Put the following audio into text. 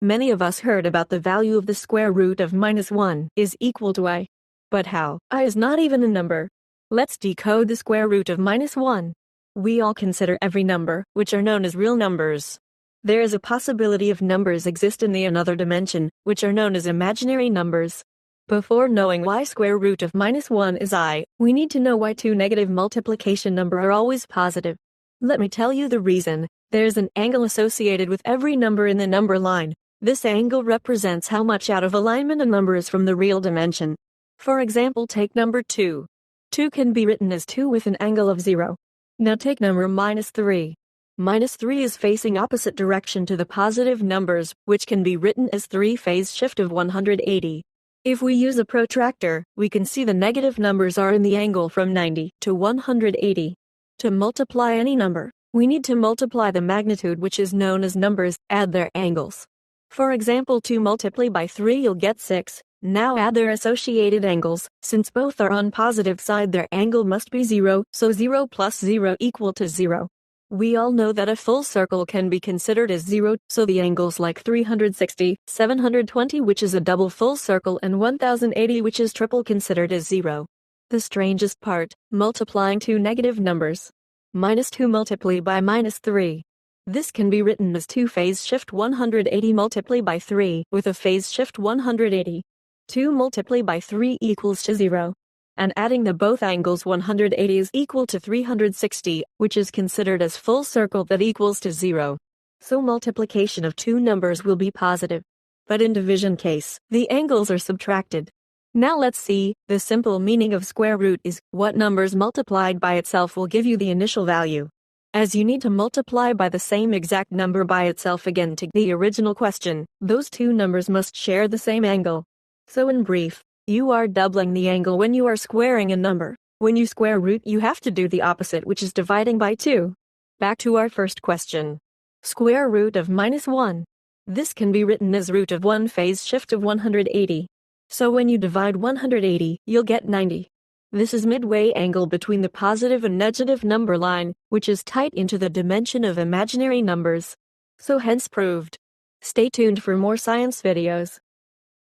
Many of us heard about the value of the square root of -1 is equal to I. But how? I is not even a number. Let's decode the square root of -1. We all consider every number, which are known as real numbers. There is a possibility of numbers exist in the another dimension, which are known as imaginary numbers. Before knowing why square root of -1 is I, we need to know why two negative multiplication number are always positive. Let me tell you the reason. There's an angle associated with every number in the number line. This angle represents how much out of alignment a number is from the real dimension. For example, take number 2. 2 can be written as 2 with an angle of 0. Now take number -3. -3 is facing opposite direction to the positive numbers, which can be written as 3 phase shift of 180. If we use a protractor, we can see the negative numbers are in the angle from 90 to 180. To multiply any number, we need to multiply the magnitude, which is known as numbers, add their angles. For example, 2 multiplied by 3 you'll get 6. Now add their associated angles. Since both are on positive side, their angle must be 0, so 0 plus 0 equal to 0. We all know that a full circle can be considered as 0, so the angles like 360, 720 which is a double full circle and 1080 which is triple considered as 0. The strangest part, multiplying two negative numbers. -2 multiplied by -3. This can be written as 2 phase shift 180 multiplied by 3 with a phase shift 180. 2 multiplied by 3 equals to 0. And adding the both angles 180 is equal to 360, which is considered as full circle that equals to 0. So multiplication of two numbers will be positive. But in division case, the angles are subtracted. Now let's see, the simple meaning of square root is what numbers multiplied by itself will give you the initial value. As you need to multiply by the same exact number by itself again to the original question, those two numbers must share the same angle. So in brief, you are doubling the angle when you are squaring a number. When you square root, you have to do the opposite, which is dividing by 2. Back to our first question. Square root of -1. This can be written as root of 1 phase shift of 180. So when you divide 180, you'll get 90. This is midway angle between the positive and negative number line, which is tight into the dimension of imaginary numbers. So hence proved. Stay tuned for more science videos.